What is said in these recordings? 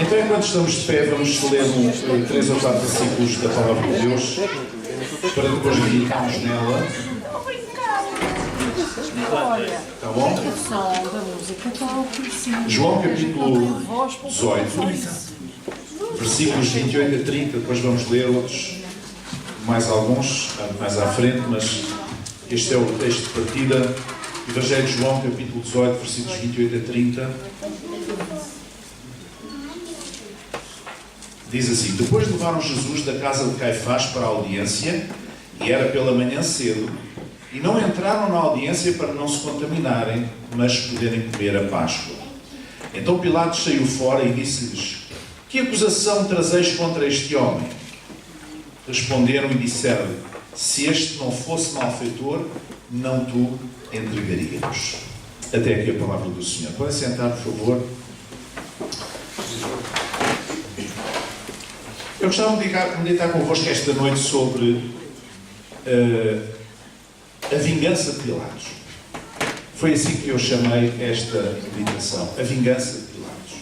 Então, enquanto estamos de pé, vamos ler 3 ou 4 versículos da Palavra de Deus para depois meditarmos nela. Está bom? João capítulo 18, versículos 28 a 30. Depois vamos ler outros, mais alguns, mais à frente, mas este é o texto de partida. Evangelho de João, capítulo 18, versículos 28 a 30. Diz assim: Depois levaram Jesus da casa de Caifás para a audiência, e era pela manhã cedo, e não entraram na audiência para não se contaminarem, mas poderem comer a Páscoa. Então Pilatos saiu fora e disse-lhes: Que acusação trazeis contra este homem? Responderam e disseram: Se este não fosse malfeitor, não tu entregaríamos. Até aqui a palavra do Senhor. Podem sentar, por favor. Eu gostava de meditar convosco esta noite sobre a vingança de Pilatos. Foi assim que eu chamei esta meditação, a vingança de Pilatos.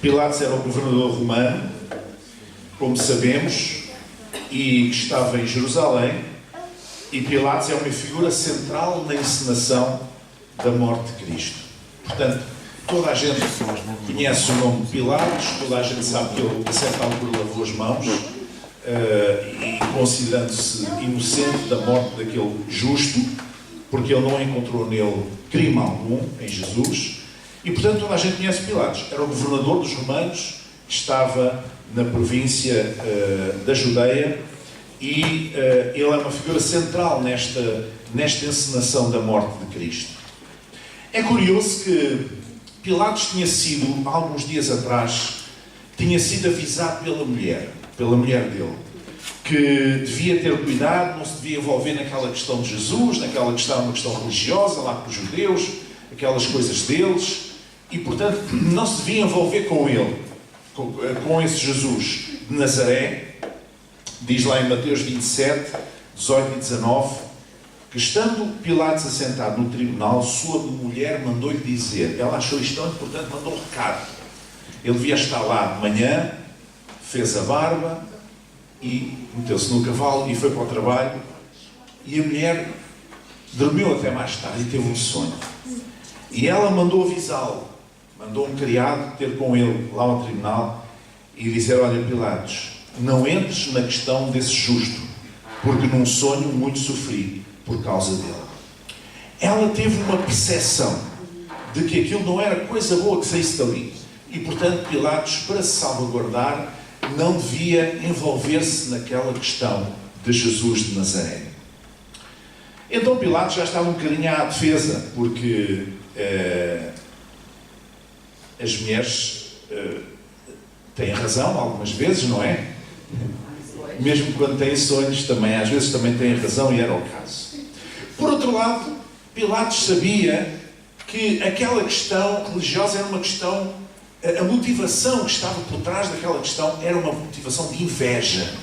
Pilatos era o governador romano, como sabemos, e estava em Jerusalém, e Pilatos é uma figura central na encenação da morte de Cristo. Portanto, toda a gente conhece o nome de Pilatos, toda a gente sabe que ele, a certa altura, lavou as mãos, e considerando-se inocente da morte daquele justo, porque ele não encontrou nele crime algum, em Jesus, e portanto toda a gente conhece Pilatos. Era o governador dos romanos, que estava na província da Judeia, e ele é uma figura central nesta encenação da morte de Cristo. É curioso que Pilatos tinha sido, há alguns dias atrás, tinha sido avisado pela mulher dele, que devia ter cuidado, não se devia envolver naquela questão de Jesus, naquela questão, uma questão religiosa, lá com os judeus, aquelas coisas deles, e portanto não se devia envolver com ele, com esse Jesus de Nazaré. Diz lá em Mateus 27, 18 e 19, que estando Pilatos assentado no tribunal, sua mulher mandou-lhe dizer, ela achou isto tão importante, mandou um recado. Ele devia estar lá de manhã, fez a barba e meteu-se no cavalo e foi para o trabalho, e a mulher dormiu até mais tarde e teve um sonho. E ela mandou avisá-lo, mandou um criado ter com ele lá ao tribunal e dizer: olha, Pilatos, não entres na questão desse justo, porque num sonho muito sofri por causa dele. Ela teve uma percepção de que aquilo não era coisa boa que saísse dali, e portanto Pilatos, para se salvaguardar, não devia envolver-se naquela questão de Jesus de Nazaré. Então Pilatos já estava um bocadinho à defesa, porque as mulheres têm razão algumas vezes, não é? Mesmo quando têm sonhos, também, às vezes também têm razão, e era o caso. Por outro lado, Pilatos sabia que aquela questão religiosa era uma questão, a motivação que estava por trás daquela questão era uma motivação de inveja.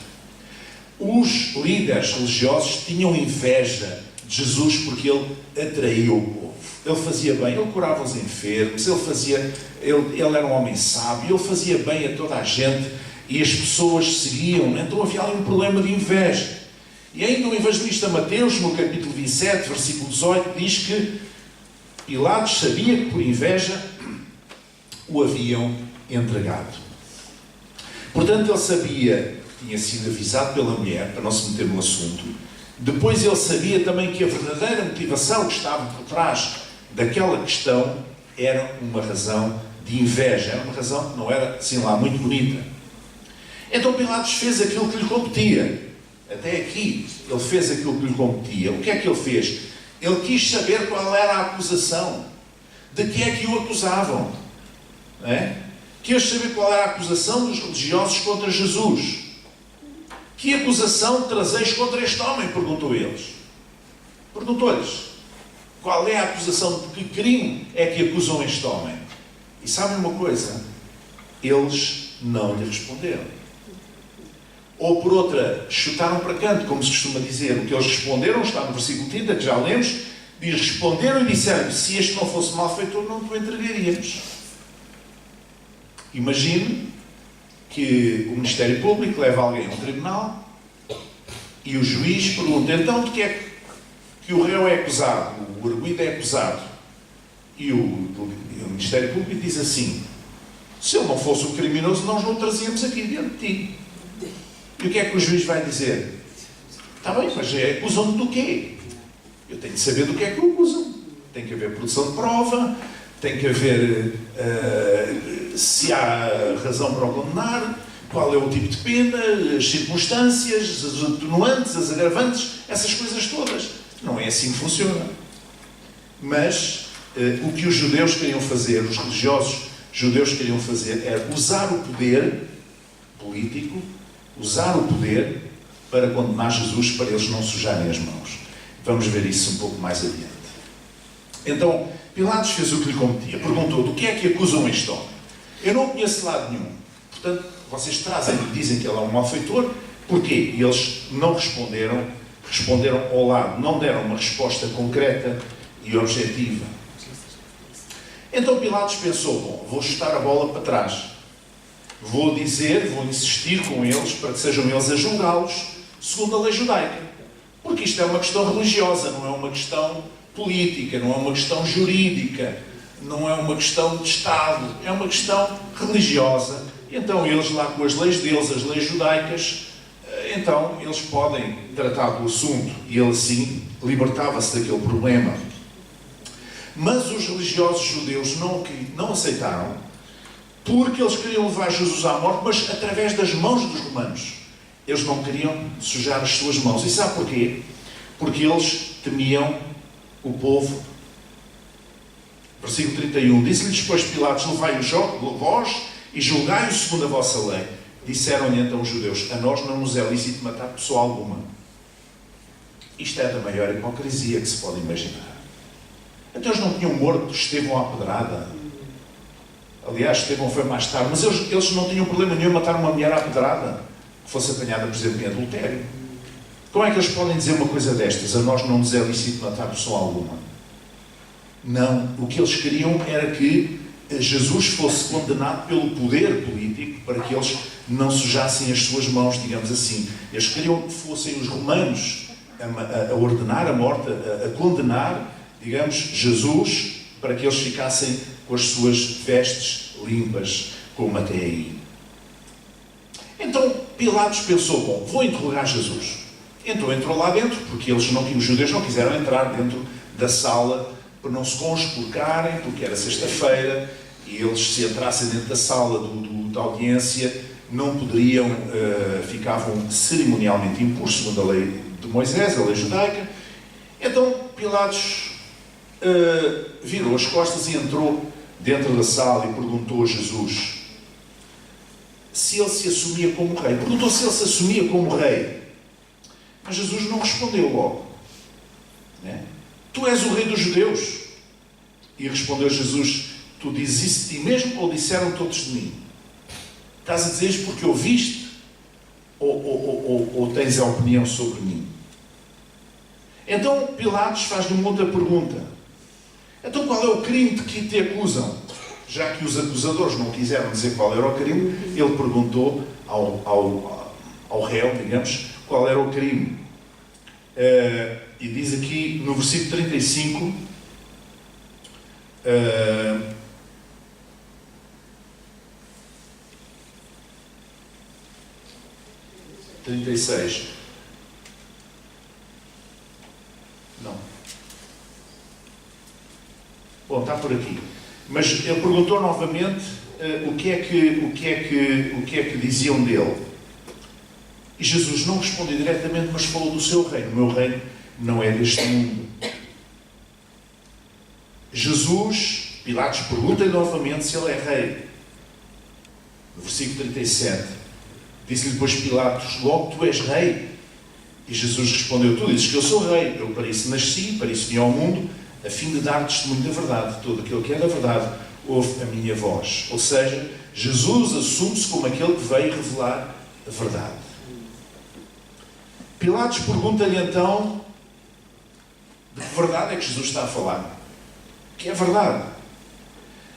Os líderes religiosos tinham inveja de Jesus porque ele atraiu o povo. Ele fazia bem, ele curava os enfermos, ele era um homem sábio, ele fazia bem a toda a gente e as pessoas seguiam. Então havia ali um problema de inveja. E ainda o evangelista Mateus, no capítulo 27, versículo 18, diz que Pilatos sabia que por inveja o haviam entregado. Portanto, ele sabia que tinha sido avisado pela mulher, para não se meter no assunto. Depois ele sabia também que a verdadeira motivação que estava por trás daquela questão era uma razão de inveja, era uma razão que não era, assim lá, muito bonita. Então Pilatos fez aquilo que lhe competia. Até aqui, ele fez aquilo que lhe competia. O que é que ele fez? Ele quis saber qual era a acusação. De que é que o acusavam? Não é? Quis saber qual era a acusação dos religiosos contra Jesus. Que acusação trazeis contra este homem? Perguntou-lhes. Qual é a acusação? De que crime é que acusam este homem? E sabem uma coisa? Eles não lhe responderam. Ou por outra, chutaram para canto, como se costuma dizer. O que eles responderam está no versículo 30, que já lemos, diz: responderam e disseram: se este não fosse malfeitor, não te entregaríamos. Imagine que o Ministério Público leva alguém a um tribunal e o juiz pergunta, então, de que é que o réu é acusado, o arguido é acusado? E o Ministério Público diz assim, se ele não fosse um criminoso, nós não o trazíamos aqui diante de ti. E o que é que o juiz vai dizer? Está bem, mas acusam-te do quê? Eu tenho de saber do que é que o acusam. Tem que haver produção de prova, tem que haver se há razão para o condenar, qual é o tipo de pena, as circunstâncias, as atenuantes, as agravantes, essas coisas todas. Não é assim que funciona. Mas o que os judeus queriam fazer, os religiosos judeus queriam fazer, era usar o poder político, usar o poder para condenar Jesus, para eles não sujarem as mãos. Vamos ver isso um pouco mais adiante. Então, Pilatos fez o que lhe competia. Perguntou, do que é que acusam este homem? Eu não conheço de lado nenhum. Portanto, vocês trazem e dizem que ele é um malfeitor. Porquê? E eles não responderam. Responderam ao lado. Não deram uma resposta concreta e objetiva. Então Pilatos pensou, bom, vou chutar a bola para trás. Vou dizer, vou insistir com eles para que sejam eles a julgá-los segundo a lei judaica. Porque isto é uma questão religiosa, não é uma questão política, não é uma questão jurídica, não é uma questão de Estado, é uma questão religiosa. Então eles lá com as leis deles, as leis judaicas, então eles podem tratar do assunto e ele assim libertava-se daquele problema. Mas os religiosos judeus não aceitaram, porque eles queriam levar Jesus à morte, mas através das mãos dos romanos. Eles não queriam sujar as suas mãos. E sabe porquê? Porque eles temiam o povo. Versículo 31. Disse-lhes, pois, Pilatos, levai-o vós e julgai-o segundo a vossa lei. Disseram-lhe então os judeus, a nós não nos é lícito matar pessoa alguma. Isto é da maior hipocrisia que se pode imaginar. Então eles não tinham morto Estevão à pedrada. Aliás, Estevão foi mais tarde, mas eles não tinham problema nenhum em matar uma mulher à pedrada que fosse apanhada, por exemplo, em adultério. Como é que eles podem dizer uma coisa destas? A nós não nos é lícito matar pessoa alguma. Não. O que eles queriam era que Jesus fosse condenado pelo poder político para que eles não sujassem as suas mãos, digamos assim. Eles queriam que fossem os romanos a ordenar a morte, a condenar, digamos, Jesus, para que eles ficassem com as suas vestes limpas, como até aí. Então Pilatos pensou, bom, vou interrogar Jesus. Então entrou lá dentro, porque os judeus não quiseram entrar dentro da sala para não se conspurcarem, porque era sexta-feira, e eles, se entrassem dentro da sala da audiência, não poderiam, ficavam cerimonialmente impuros, segundo a lei de Moisés, a lei judaica. Então Pilatos virou as costas e entrou dentro da sala e perguntou a Jesus se ele se assumia como rei. Perguntou se ele se assumia como rei. Mas Jesus não respondeu logo. Né? Tu és o rei dos judeus? E respondeu Jesus, tu dizes isso de ti mesmo ou disseram todos de mim? Estás a dizer isto porque ouviste? Ou tens a opinião sobre mim? Então Pilatos faz-lhe uma outra pergunta. Então qual é o crime de que te acusam? Já que os acusadores não quiseram dizer qual era o crime, ele perguntou ao réu, digamos, qual era o crime. E diz aqui no versículo 35, 36. Não. Bom, está por aqui. Mas ele perguntou novamente o que é que diziam dele. E Jesus não respondeu diretamente, mas falou do seu reino. O meu reino não é deste mundo. Jesus, Pilatos pergunta-lhe novamente se ele é rei. No versículo 37. Disse-lhe depois Pilatos, logo tu és rei. E Jesus respondeu, tu dizes que eu sou rei. Eu para isso nasci, para isso vim ao mundo, a fim de dar testemunho da verdade. Todo aquele que é da verdade ouve a minha voz. Ou seja, Jesus assume-se como aquele que veio revelar a verdade. Pilatos pergunta-lhe então de que verdade é que Jesus está a falar. Que é verdade.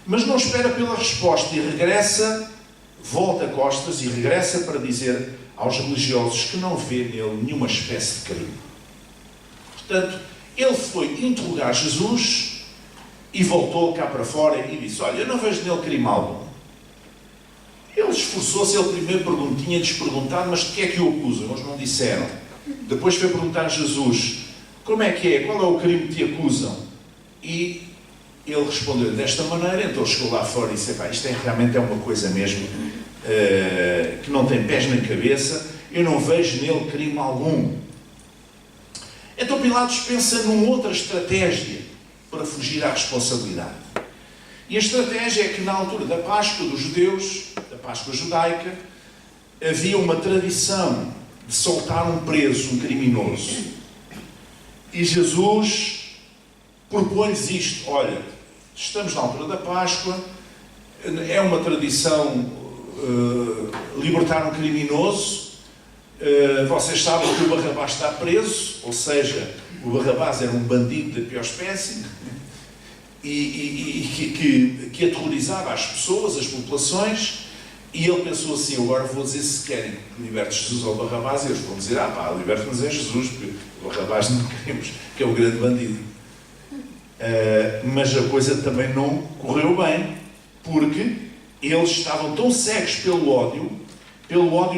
Mas não espera pela resposta e regressa, volta costas e regressa para dizer aos religiosos que não vê nele nenhuma espécie de crime. Portanto, ele foi interrogar Jesus e voltou cá para fora e disse: olha, eu não vejo nele crime algum. Ele esforçou-se, ele primeiro tinha-lhes perguntado, mas de que é que o acusam? Eles não disseram. Depois foi perguntar a Jesus: como é que é? Qual é o crime que te acusam? E ele respondeu desta maneira. Então chegou lá fora e disse: isto realmente é uma coisa mesmo que não tem pés nem cabeça, eu não vejo nele crime algum. Então Pilatos pensa numa outra estratégia para fugir à responsabilidade. E a estratégia é que na altura da Páscoa dos judeus, da Páscoa judaica, havia uma tradição de soltar um preso, um criminoso. E Jesus propõe-lhes isto: olha, estamos na altura da Páscoa, é uma tradição libertar um criminoso. Vocês sabem que o Barrabás está preso, ou seja, o Barrabás era um bandido da pior espécie e que aterrorizava as pessoas, as populações. E ele pensou assim: agora vou dizer, se querem que liberte Jesus ao Barrabás, eles vão dizer: liberte-nos a Jesus, porque o Barrabás não queremos, que é o grande bandido. Mas a coisa também não correu bem, porque eles estavam tão cegos pelo ódio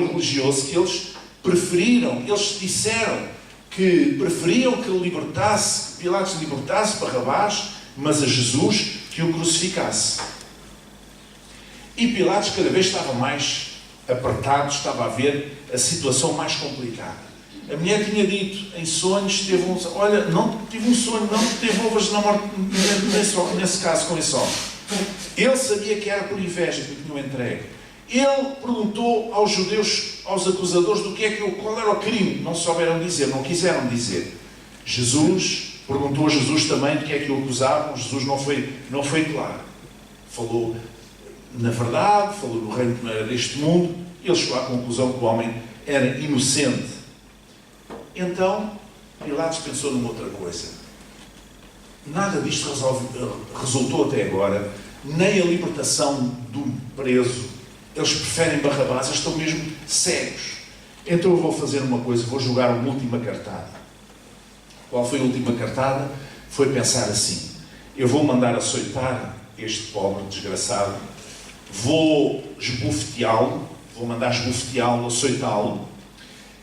religioso, que eles disseram que preferiam que Pilatos libertasse Barrabás, mas a Jesus que o crucificasse. E Pilatos cada vez estava mais apertado, estava a ver a situação mais complicada. A mulher tinha dito em sonhos, não tive um sonho, não teve ovas na morte, nesse caso com esse homem. Ele sabia que era por inveja que o tinham entregue. Ele perguntou aos judeus, aos acusadores, qual era o crime. Não souberam dizer, não quiseram dizer. Jesus perguntou a Jesus também do que é que o acusavam. Jesus não foi claro. Falou na verdade, falou no reino que não era deste mundo. Ele chegou à conclusão que o homem era inocente. Então, Pilatos pensou numa outra coisa. Nada disto resultou até agora, nem a libertação do preso. Eles preferem Barrabás, eles estão mesmo cegos. Então eu vou fazer uma coisa, vou jogar uma última cartada. Qual foi a última cartada? Foi pensar assim: eu vou mandar açoitar este pobre desgraçado, vou esbofeteá-lo, vou mandar esbofeteá-lo, açoitá-lo,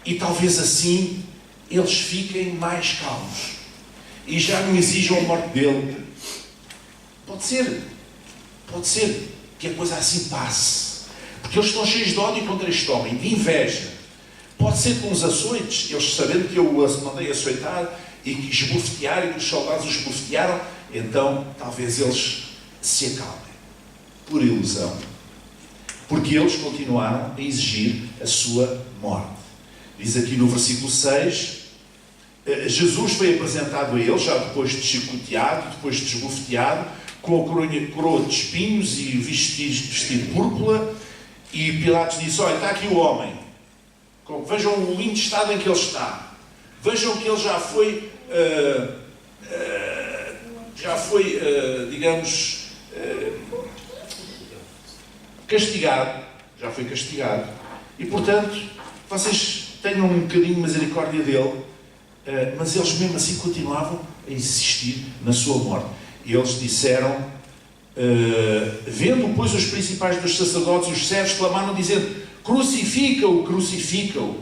e talvez assim eles fiquem mais calmos e já não exijam a morte dele. Pode ser que a coisa assim passe, porque eles estão cheios de ódio contra este homem, de inveja. Pode ser com os açoites, eles sabendo que eu o mandei açoitar e que esbofetear, e que os soldados o esbofetearam, então talvez eles se acalmem. Por ilusão, porque eles continuaram a exigir a sua morte. Diz aqui no versículo 6, Jesus foi apresentado a eles, já depois de chicoteado, depois de esbofeteado, com a coroa de espinhos e vestido de púrpura, e Pilatos disse: olha, está aqui o homem, vejam o lindo estado em que ele está, vejam que ele já foi, digamos, castigado, já foi castigado, e portanto, vocês tenham um bocadinho de misericórdia dele. Mas eles mesmo assim continuavam a insistir na sua morte. E eles disseram, vendo pois os principais dos sacerdotes e os servos, clamaram dizendo: crucifica-o, crucifica-o.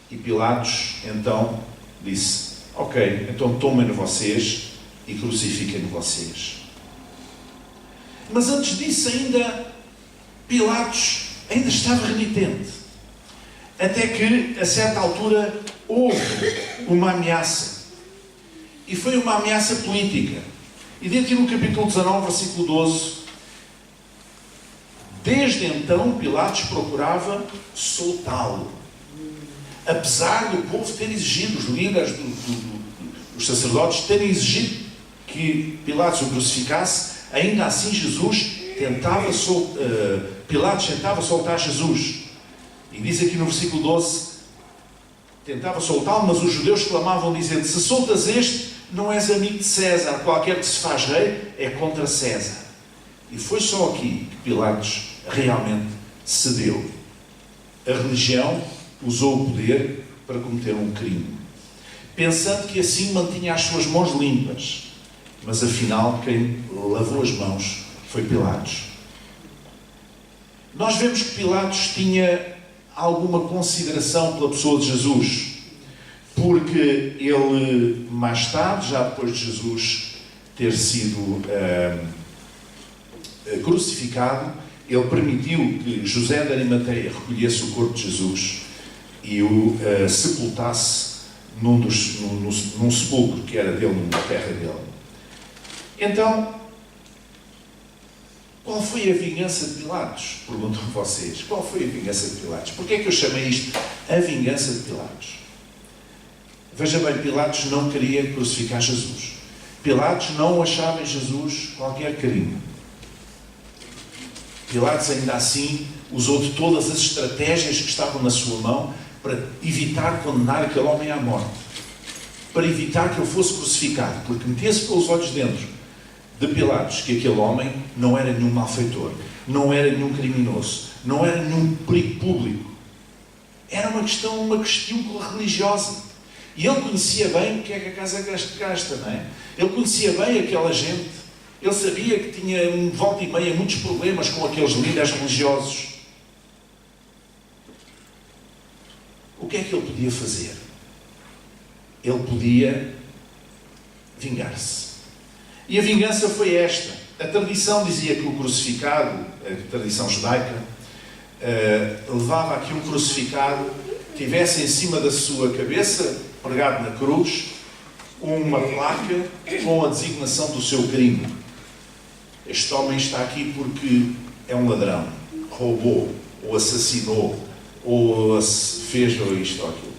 E Pilatos então disse: ok, então tomem-no vocês e crucifiquem-no vocês. Mas antes disso ainda, Pilatos ainda estava renitente. Até que, a certa altura, houve uma ameaça. E foi uma ameaça política. E dentro no capítulo 19, versículo 12, desde então Pilatos procurava soltá-lo. Apesar do povo ter exigido, os líderes dos sacerdotes terem exigido que Pilatos o crucificasse, ainda assim Pilatos tentava soltar Jesus. E diz aqui no versículo 12, tentava soltá-lo, mas os judeus clamavam dizendo: se soltas este, não és amigo de César, qualquer que se faz rei é contra César. E foi só aqui que Pilatos realmente cedeu. A religião usou o poder para cometer um crime, pensando que assim mantinha as suas mãos limpas. Mas afinal, quem lavou as mãos foi Pilatos. Nós vemos que Pilatos tinha alguma consideração pela pessoa de Jesus, porque ele, mais tarde, já depois de Jesus ter sido crucificado, ele permitiu que José de Arimateia recolhesse o corpo de Jesus e o sepultasse num sepulcro que era dele, numa terra dele. Então, qual foi a vingança de Pilatos? Perguntam vocês. Qual foi a vingança de Pilatos? Porquê é que eu chamei isto a vingança de Pilatos? Veja bem, Pilatos não queria crucificar Jesus. Pilatos não achava em Jesus qualquer crime. Pilatos, ainda assim, usou de todas as estratégias que estavam na sua mão para evitar condenar aquele homem à morte. Para evitar que ele fosse crucificado. Porque metia-se pelos olhos dentro de Pilatos que aquele homem não era nenhum malfeitor, não era nenhum criminoso, não era nenhum perigo público. Era uma questão religiosa. E ele conhecia bem o que é que a casa gasta, não é? Ele conhecia bem aquela gente. Ele sabia que tinha, volta e meia, muitos problemas com aqueles líderes religiosos. O que é que ele podia fazer? Ele podia vingar-se. E a vingança foi esta. A tradição dizia que o crucificado, a tradição judaica, levava que um crucificado tivesse em cima da sua cabeça, pregado na cruz, uma placa com a designação do seu crime. Este homem está aqui porque é um ladrão, roubou, ou assassinou, ou fez ou isto ou aquilo.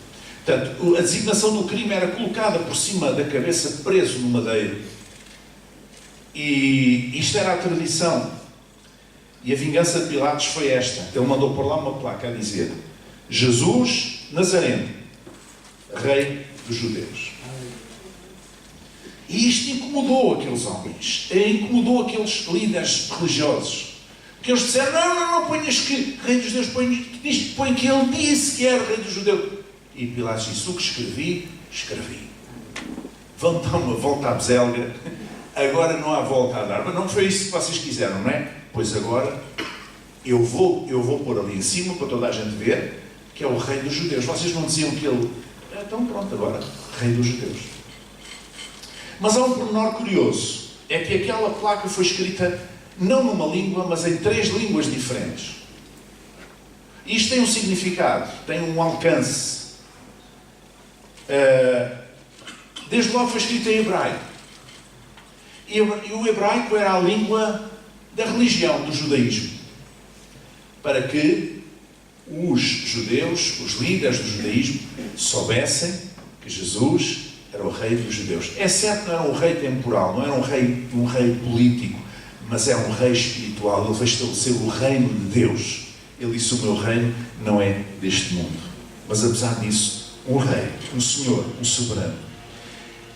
Portanto, a designação do crime era colocada por cima da cabeça, preso no madeiro. E isto era a tradição. E a vingança de Pilatos foi esta. Ele mandou pôr lá uma placa a dizer: Jesus Nazareno, Rei dos Judeus. E isto incomodou aqueles homens, incomodou aqueles líderes religiosos, que eles disseram: não ponhas que Rei dos Judeus, põe que ele disse que era Rei dos Judeus. E Pilatos disse: o que escrevi. Vão dar uma volta à bezelga, agora não há volta a dar. Mas não foi isso que vocês quiseram, não é? Pois agora eu vou pôr ali em cima para toda a gente ver que é o Rei dos Judeus. Vocês não diziam que ele... Então pronto, agora, Rei dos Judeus. Mas há um pormenor curioso, é que aquela placa foi escrita não numa língua, mas em 3 línguas diferentes. Isto tem um significado, tem um alcance. Desde logo foi escrito em hebraico. E o hebraico era a língua da religião, do judaísmo. Para que os judeus, os líderes do judaísmo, soubessem que Jesus era o Rei dos Judeus. É certo que não era um rei temporal, não era um rei político, mas era um rei espiritual. Ele veio estabelecer o reino de Deus. Ele disse: o meu reino não é deste mundo. Mas apesar disso, um rei, um senhor, um soberano.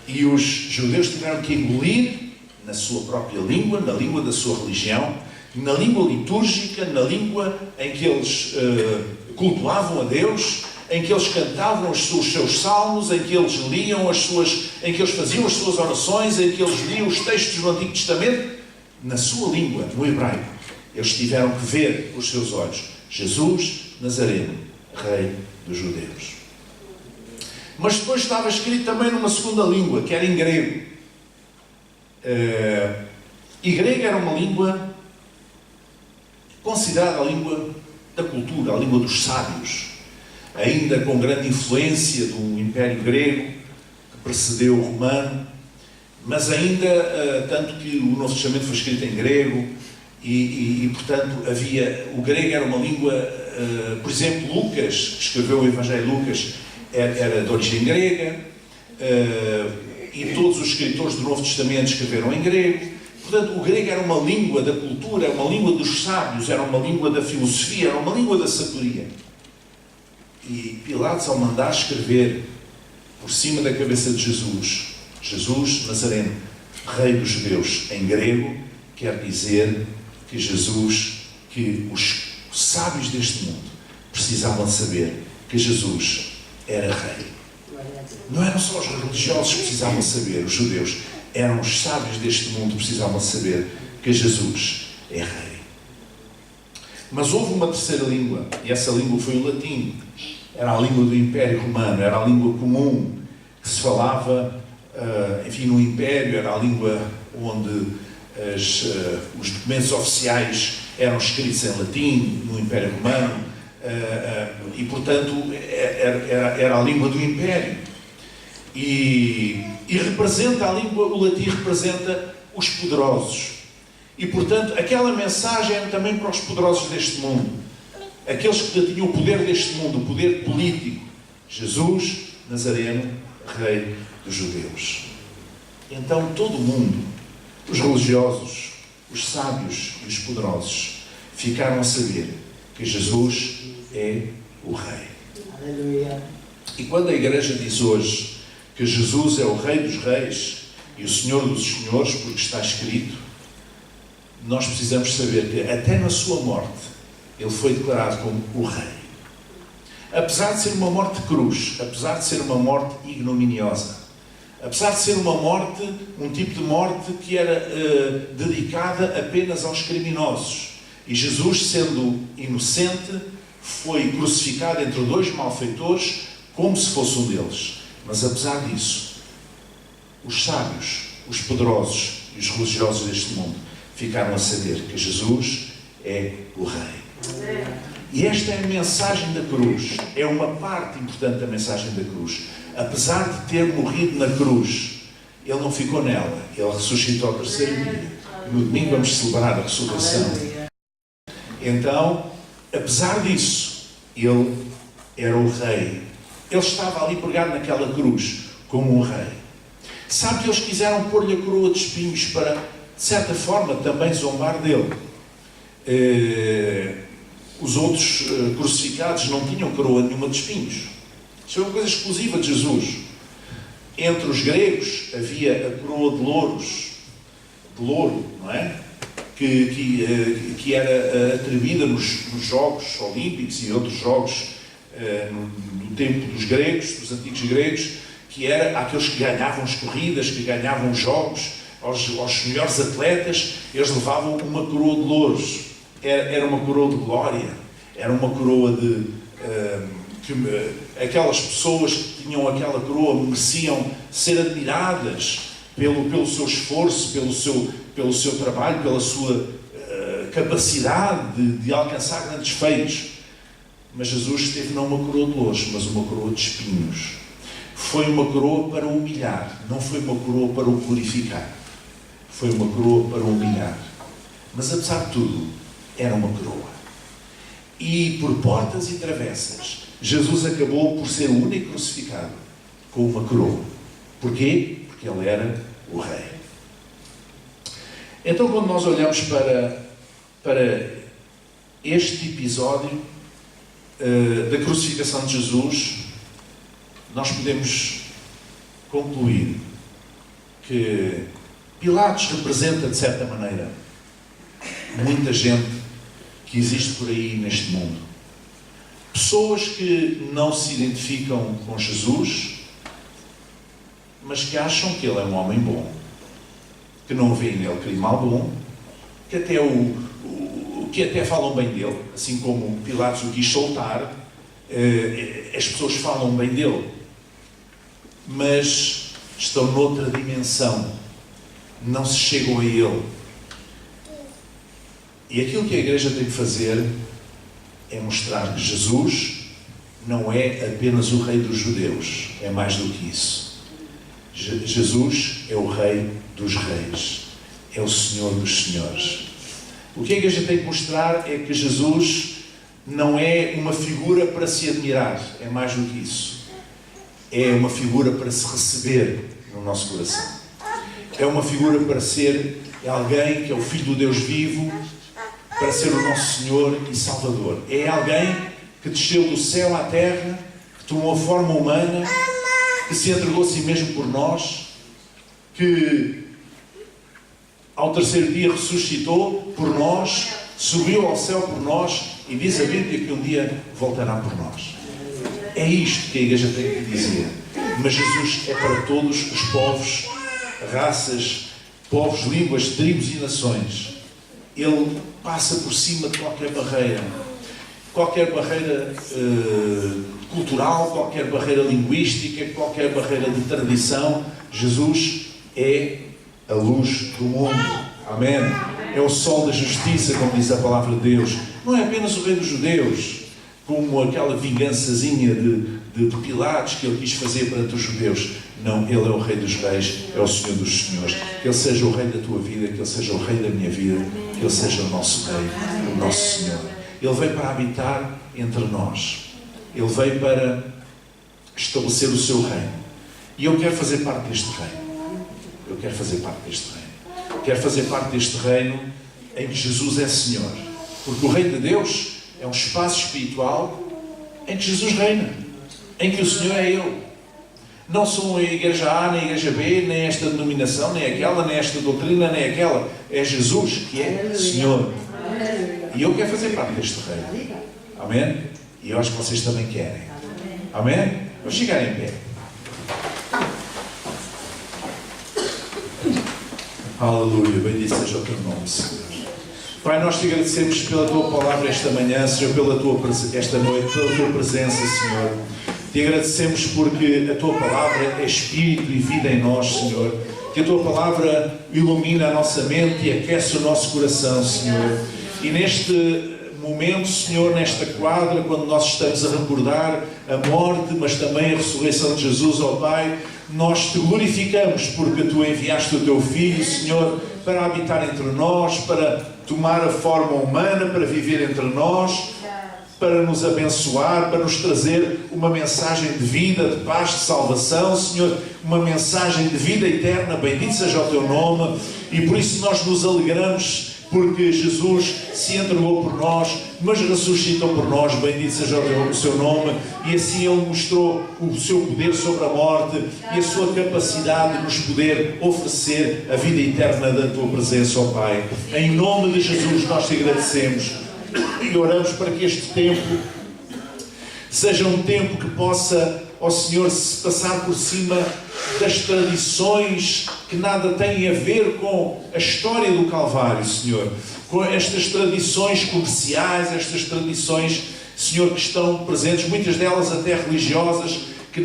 E os judeus tiveram que engolir na sua própria língua, na língua da sua religião, na língua litúrgica, na língua em que eles cultuavam a Deus, em que eles cantavam os seus salmos, em que eles liam em que eles faziam as suas orações, em que eles liam os textos do Antigo Testamento, na sua língua, no hebraico. Eles tiveram que ver com os seus olhos: Jesus Nazareno, Rei dos Judeus. Mas depois estava escrito também numa segunda língua, que era em grego. E grego era uma língua considerada a língua da cultura, a língua dos sábios, ainda com grande influência do Império Grego, que precedeu o Romano, mas ainda, tanto que o Novo Testamento foi escrito em grego, e portanto, o grego era uma língua, por exemplo, Lucas, que escreveu o Evangelho de Lucas, era de origem grega, e todos os escritores do Novo Testamento escreveram em grego. Portanto, o grego era uma língua da cultura, era uma língua dos sábios, era uma língua da filosofia, era uma língua da sabedoria. E Pilatos, ao mandar escrever por cima da cabeça de Jesus Nazareno, Rei dos Judeus, em grego, quer dizer que Jesus, que os sábios deste mundo precisavam de saber que Jesus era rei. Não eram só os religiosos que precisavam saber, os judeus, eram os sábios deste mundo que precisavam saber que Jesus é rei. Mas houve uma terceira língua, e essa língua foi o latim. Era a língua do Império Romano, era a língua comum que se falava, enfim, no Império, era a língua onde os documentos oficiais eram escritos em latim, no Império Romano, e, portanto, era a língua do Império. E representa a língua, o latim representa os poderosos. E, portanto, aquela mensagem era também para os poderosos deste mundo. Aqueles que tinham o poder deste mundo, o poder político. Jesus, Nazareno, Rei dos Judeus. Então, todo o mundo, os religiosos, os sábios e os poderosos, ficaram a saber que Jesus é o Rei. Aleluia. E quando a Igreja diz hoje que Jesus é o Rei dos Reis e o Senhor dos Senhores, porque está escrito, nós precisamos saber que até na sua morte ele foi declarado como o Rei. Apesar de ser uma morte de cruz, apesar de ser uma morte ignominiosa, apesar de ser uma morte, um tipo de morte que era dedicada apenas aos criminosos. E Jesus, sendo inocente, foi crucificado entre dois malfeitores como se fosse um deles. Mas apesar disso, os sábios, os poderosos e os religiosos deste mundo ficaram a saber que Jesus é o Rei. E esta é a mensagem da cruz. É uma parte importante da mensagem da cruz. Apesar de ter morrido na cruz, ele não ficou nela. Ele ressuscitou ao terceiro dia. No domingo vamos celebrar a ressurreição. Então, apesar disso, ele era o Rei. Ele estava ali pregado naquela cruz como um Rei. Sabe que eles quiseram pôr-lhe a coroa de espinhos para, de certa forma, também zombar dele. Os outros crucificados não tinham coroa nenhuma de espinhos. Isso é uma coisa exclusiva de Jesus. Entre os gregos havia a coroa de louro, não é? Que era atribuída nos Jogos Olímpicos e outros jogos no tempo dos gregos, dos antigos gregos, que era aqueles que ganhavam as corridas, que ganhavam os jogos, aos melhores atletas, eles levavam uma coroa de louros. Era uma coroa de glória, era uma coroa de... aquelas pessoas que tinham aquela coroa mereciam ser admiradas pelo seu esforço, pelo seu trabalho, pela sua capacidade de alcançar grandes feitos. Mas Jesus esteve não uma coroa de louros, mas uma coroa de espinhos. Foi uma coroa para o humilhar, não foi uma coroa para o glorificar. Foi uma coroa para o humilhar. Mas apesar de tudo, era uma coroa. E por portas e travessas, Jesus acabou por ser o único crucificado com uma coroa. Porquê? Porque ele era o Rei. Então, quando nós olhamos para este episódio da crucificação de Jesus, nós podemos concluir que Pilatos representa, de certa maneira, muita gente que existe por aí neste mundo. Pessoas que não se identificam com Jesus, mas que acham que ele é um homem bom, que não veem nele crime algum, que até falam bem dele, assim como Pilatos o quis soltar, as pessoas falam bem dele, mas estão noutra dimensão, não se chegam a ele. E aquilo que a Igreja tem que fazer é mostrar que Jesus não é apenas o Rei dos Judeus, é mais do que isso. Jesus é o Rei dos Reis, é o Senhor dos Senhores. O que a Igreja tem que mostrar é que Jesus não é uma figura para se admirar, é mais do que isso. É uma figura para se receber no nosso coração. É uma figura para ser alguém que é o Filho do Deus vivo, para ser o nosso Senhor e Salvador. É alguém que desceu do céu à terra, que tomou a forma humana, que se entregou a si mesmo por nós, que ao terceiro dia ressuscitou por nós, subiu ao céu por nós e diz a Bíblia que um dia voltará por nós. É isto que a Igreja tem que dizer. Mas Jesus é para todos os povos, raças, povos, línguas, tribos e nações. Ele passa por cima de qualquer barreira cultural, qualquer barreira linguística, qualquer barreira de tradição. Jesus é a luz do mundo. Amém? É o sol da justiça, como diz a palavra de Deus. Não é apenas o rei dos judeus, como aquela vingançazinha de Pilatos que ele quis fazer perante os judeus. Não, ele é o rei dos reis, é o Senhor dos senhores. Que ele seja o rei da tua vida, que ele seja o rei da minha vida, que ele seja o nosso rei, o nosso Senhor. Ele veio para habitar entre nós. Ele veio para estabelecer o seu reino. E eu quero fazer parte deste reino. Eu quero fazer parte deste reino. Quero fazer parte deste reino em que Jesus é Senhor. Porque o reino de Deus é um espaço espiritual em que Jesus reina. Em que o Senhor é Ele. Não são a igreja A, nem a igreja B, nem esta denominação, nem aquela, nem esta doutrina, nem aquela. É Jesus que é Senhor. E eu quero fazer parte deste reino. Amém? E eu acho que vocês também querem. Amém? Vamos chegar em pé. Aleluia. Bendito seja o teu nome, Senhor. Pai, nós te agradecemos pela tua palavra esta manhã, Senhor, esta noite, pela tua presença, Senhor. Te agradecemos porque a tua palavra é espírito e vida em nós, Senhor. Que a tua palavra ilumina a nossa mente e aquece o nosso coração, Senhor. E neste momento, Senhor, nesta quadra, quando nós estamos a recordar a morte, mas também a ressurreição de Jesus, ó Pai, nós te glorificamos porque tu enviaste o teu Filho, Senhor, para habitar entre nós, para tomar a forma humana, para viver entre nós, para nos abençoar, para nos trazer uma mensagem de vida, de paz, de salvação, Senhor, uma mensagem de vida eterna. Bendito seja o teu nome. E por isso nós nos alegramos, porque Jesus se entregou por nós, mas ressuscitou por nós. Bendito seja o seu nome. E assim Ele mostrou o seu poder sobre a morte e a sua capacidade de nos poder oferecer a vida eterna da tua presença, ó Pai. Em nome de Jesus nós te agradecemos e oramos para que este tempo seja um tempo que possa, ó Senhor, se passar por cima das tradições que nada têm a ver com a história do Calvário, Senhor. Com estas tradições comerciais, estas tradições, Senhor, que estão presentes, muitas delas até religiosas, que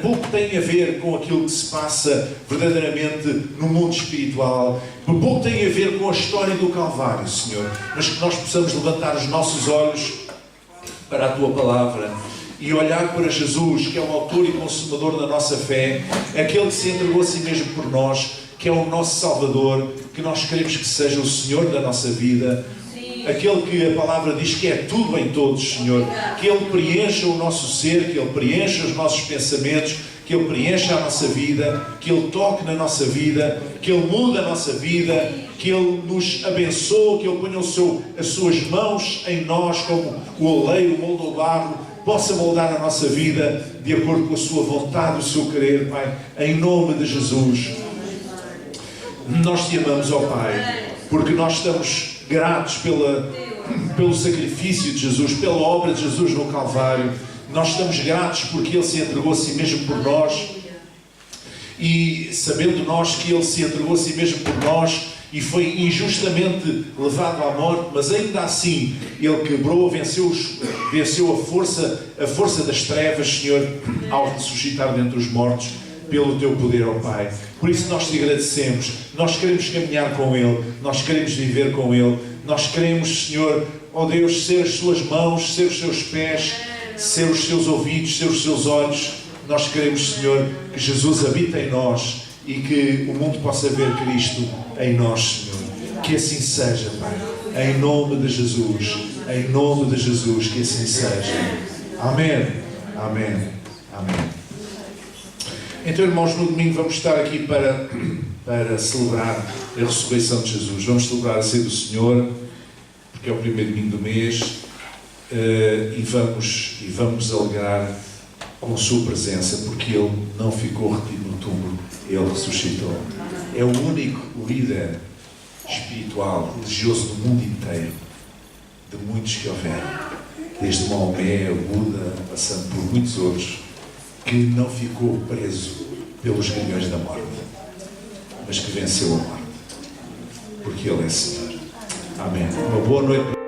pouco têm a ver com aquilo que se passa verdadeiramente no mundo espiritual. Pouco tem a ver com a história do Calvário, Senhor. Mas que nós possamos levantar os nossos olhos para a Tua Palavra e olhar para Jesus, que é o autor e consumador da nossa fé, aquele que se entregou a si mesmo por nós, que é o nosso Salvador, que nós queremos que seja o Senhor da nossa vida, aquele que a palavra diz que é tudo em todos, Senhor, que Ele preencha o nosso ser, que Ele preencha os nossos pensamentos, que Ele preencha a nossa vida, que Ele toque na nossa vida, que Ele mude a nossa vida, que Ele nos abençoe, que Ele ponha as suas mãos em nós como o oleiro molda o barro, possa moldar a nossa vida de acordo com a sua vontade, o seu querer, Pai, em nome de Jesus. Nós te amamos, ó Pai, porque nós estamos gratos pelo sacrifício de Jesus, pela obra de Jesus no Calvário. Nós estamos gratos porque Ele se entregou a si mesmo por nós, e sabendo nós que Ele se entregou a si mesmo por nós e foi injustamente levado à morte, mas ainda assim Ele quebrou, venceu a força das trevas, Senhor, ao ressuscitar dentre os mortos pelo Teu poder, ó Pai. Por isso nós Te agradecemos. Nós queremos caminhar com Ele, nós queremos viver com Ele, nós queremos, Senhor, ó Deus, ser as Suas mãos, ser os Seus pés, ser os Seus ouvidos, ser os Seus olhos. Nós queremos, Senhor, que Jesus habite em nós e que o mundo possa ver Cristo em nós, Senhor. Que assim seja, Pai. Em nome de Jesus. Em nome de Jesus, que assim seja. Amém. Amém. Amém. Então, irmãos, no domingo vamos estar aqui para celebrar a ressurreição de Jesus. Vamos celebrar a ceia do Senhor, porque é o primeiro domingo do mês, e vamos alegrar com a sua presença, porque Ele não ficou retido no túmulo, Ele ressuscitou. É o único líder espiritual, religioso do mundo inteiro, de muitos que houveram, desde Maomé, Buda, passando por muitos outros, que não ficou preso pelos grilhões da morte, mas que venceu a morte, porque Ele é Senhor. Amém. Uma boa noite.